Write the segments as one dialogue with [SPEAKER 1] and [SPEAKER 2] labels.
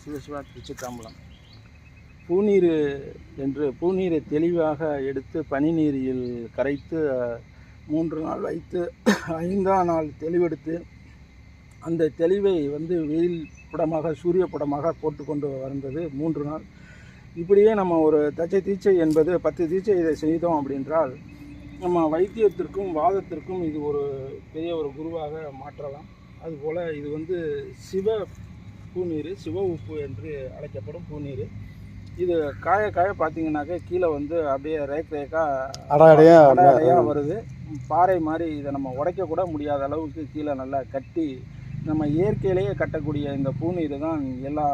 [SPEAKER 1] சிவசிவா திருச்சிற்றம்பலம். பூநீர் என்று பூநீரை தெளிவாக எடுத்து பனிநீரில் கரைத்து 3 நாள் வைத்து 5ஆம் நாள் தெளிவெடுத்து அந்த தெளிவை வெயில் படமாக சூரிய படமாக போட்டுக்கொண்டு வந்தது 3 நாள். இப்படியே நம்ம ஒரு தச்சை தீட்சை என்பது 10 தீட்சை இதை செய்தோம் அப்படின்றால் நம்ம வைத்தியத்திற்கும் வாதத்திற்கும் இது ஒரு பெரிய ஒரு குருவாக மாற்றலாம். அதுபோல் இது சிவ பூநீர், சிவ உப்பு என்று அழைக்கப்படும் பூநீர். இது காய பார்த்தீங்கன்னாக்க கீழே அப்படியே அடையாக வருது. பாறை மாதிரி இதை நம்ம உடைக்கக்கூட முடியாத அளவுக்கு கீழே நல்லா கட்டி நம்ம இயற்கையிலேயே கட்டக்கூடிய இந்த பூநீர் தான் எல்லா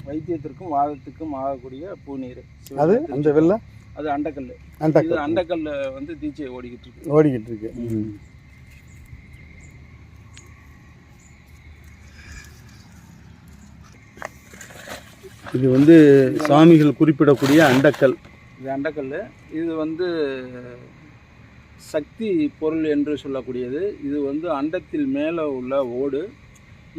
[SPEAKER 1] வைத்தியத்திற்கும் வாதத்துக்கும் ஆகக்கூடிய பூநீர்.
[SPEAKER 2] அது அந்த வெள்ளை
[SPEAKER 1] அது அண்டக்கல். இது அண்டக்கல் தீட்சை ஓடிக்கிட்டு இருக்கு.
[SPEAKER 2] இது சாமிகள் குறிப்பிடக்கூடிய அண்டக்கல்.
[SPEAKER 1] இது அண்டக்கல். இது சக்தி பொருள் என்று சொல்லக்கூடியது. இது அண்டத்தில் மேலே உள்ள ஓடு.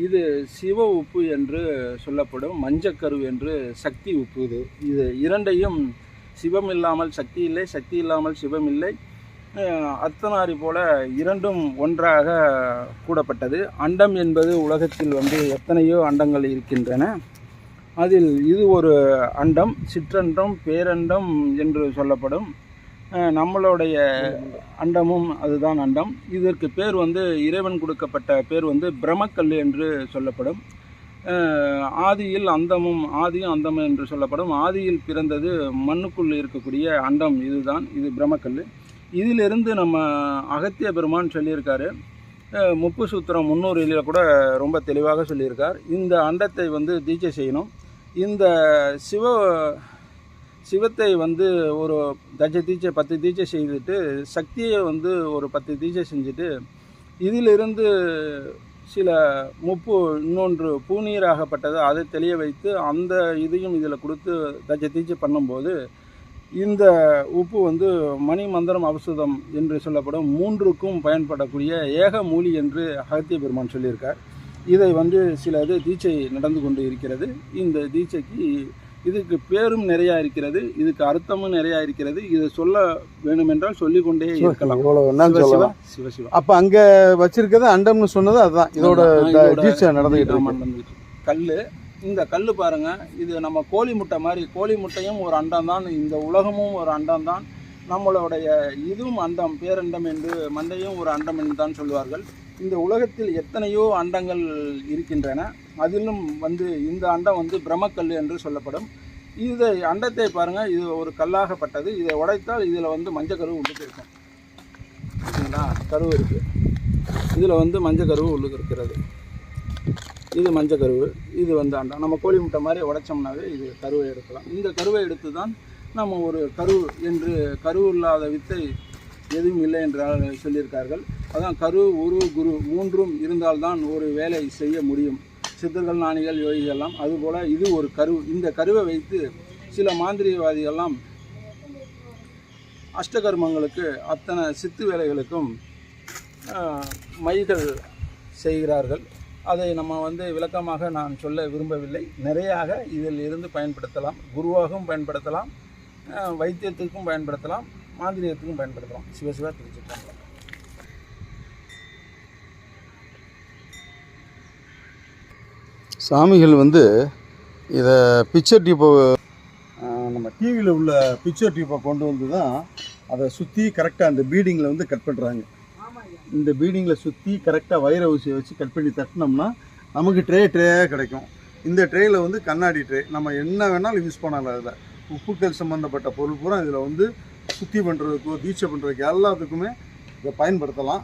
[SPEAKER 1] இது சிவ உப்பு என்று சொல்லப்படும். மஞ்சக்கரு என்று சக்தி உப்பு. இது இரண்டையும் சிவம் இல்லாமல் சக்தி இல்லை, சக்தி இல்லாமல் சிவம் இல்லை. அர்த்தநாரி போல இரண்டும் ஒன்றாக கூடப்பட்டது. அண்டம் என்பது உலகத்தில் எத்தனையோ அண்டங்கள் இருக்கின்றன. அதில் இது ஒரு அண்டம், சிற்றண்டம், பேரண்டம் என்று சொல்லப்படும். நம்மளுடைய அண்டமும் அதுதான் அண்டம். இதற்கு பேர் இறைவன் கொடுக்கப்பட்ட பேர் பிரம்மக்கல் என்று சொல்லப்படும். ஆதியில் அந்தமும், ஆதியும் அந்தமும் என்று சொல்லப்படும். ஆதியில் பிறந்தது மண்ணுக்குள் இருக்கக்கூடிய அண்டம் இதுதான். இது பிரம்மக்கல். இதிலிருந்து நம்ம அகத்திய பெருமான் சொல்லியிருக்காரு. முப்பு சூத்திரம் 300 கூட ரொம்ப தெளிவாக சொல்லியிருக்கார். இந்த அண்டத்தை தீட்சை செய்யணும். இந்த சிவத்தை ஒரு தஜ தீட்சை 10 தீட்சை செய்துட்டு சக்தியை ஒரு 10 தீட்சை செஞ்சுட்டு இதிலிருந்து சில இன்னொன்று பூநீராகப்பட்டது அதை தெளிய வைத்து அந்த இதையும் இதில் கொடுத்து தஜ தீட்சை பண்ணும்போது இந்த உப்பு மணி மந்திரம் அபசுதம் என்று சொல்லப்படும் 3க்கும் பயன்படக்கூடிய ஏக மூலி என்று அகத்திய பெருமான் சொல்லியிருக்கார். இதை சில தீட்சை நடந்து கொண்டு இருக்கிறது. இந்த தீட்சைக்கு இதுக்கு பேரும் நிறையா இருக்கிறது, இதுக்கு அர்த்தமும் நிறையா இருக்கிறது. இதை சொல்ல வேணுமென்றால் சொல்லிக்கொண்டே இருக்கலாம். சிவசிவா.
[SPEAKER 2] அப்போ அங்கே வச்சிருக்கிறது அண்டம்னு சொன்னது அதுதான் இதோட தீட்சை நடந்துகிட்டு.
[SPEAKER 1] கல், இந்த கல் பாருங்கள், இது நம்ம கோழி முட்டை மாதிரி. கோழி முட்டையும் ஒரு அண்டம் தான், இந்த உலகமும் ஒரு அண்டம் தான். நம்மளுடைய இதுவும் அண்டம், பேரண்டம் என்று மண்டையும் ஒரு அண்டம் என்று தான் சொல்லுவார்கள். இந்த உலகத்தில் எத்தனையோ அண்டங்கள் இருக்கின்றன. அதிலும் இந்த அண்டம் பிரம்மக்கல் என்று சொல்லப்படும். இதை அண்டத்தை பாருங்கள், இது ஒரு கல்லாகப்பட்டது. இதை உடைத்தால் இதில் மஞ்சக்கருவு உள்ளுக்கு இருக்கும். சரிங்களா? கருவு இருக்குது. இதில் மஞ்சக்கருவு உள்ளுக்கு இருக்கிறது. இது மஞ்சக்கருவு. இது அண்டம். நம்ம கோழி முட்டை மாதிரி உடைச்சோம்னாவே இது கருவை எடுக்கலாம். இந்த கருவை எடுத்து தான் நம்ம ஒரு கரு என்று, கரு இல்லாத வித்தை எதுவும் இல்லை என்றால் சொல்லியிருக்கார்கள். அதான் கரு, உரு, குரு 3ம் இருந்தால்தான் ஒரு வேலை செய்ய முடியும். சித்தர்கள், ஞானிகள், யோகிகள்லாம் அதுபோல் இது ஒரு கரு. இந்த கருவை வைத்து சில மாந்திரிகவாதிகள்லாம் அஷ்டகர்மங்களுக்கு, அத்தனை சித்து வேலைகளுக்கும் மைகள் செய்கிறார்கள். அதை நம்ம விளக்கமாக நான் சொல்ல விரும்பவில்லை. நிறையாக இதில் இருந்து பயன்படுத்தலாம். குருவாகவும் பயன்படுத்தலாம், வைத்தியத்துக்கும் பயன்படுத்தலாம், மாந்திரியத்துக்கும் பயன்படுத்தலாம். சிவசிவா திருச்சிற்றம்பலம்.
[SPEAKER 2] சாமிகள் இதை பிக்சர் டியூப்பை நம்ம டிவியில் உள்ள பிக்சர் டியூப்பை கொண்டு தான் அதை சுற்றி கரெக்டாக அந்த பீடிங்கில் கட் பண்ணுறாங்க. இந்த பீடிங்கில் சுற்றி கரெக்டாக வைர ஊசியை வச்சு கட் பண்ணி தட்டினோம்னா நமக்கு ட்ரேயாக கிடைக்கும். இந்த ட்ரேயில் கண்ணாடி ட்ரே, நம்ம என்ன வேணாலும் யூஸ் பண்ணலாம். அதில் உப்புக்கள் சம்மந்தப்பட்ட பொருள் பூரா இதில் சுத்தி பண்ணுறதுக்கோ தீட்சை பண்ணுறதுக்கு எல்லாத்துக்குமே இதை பயன்படுத்தலாம்.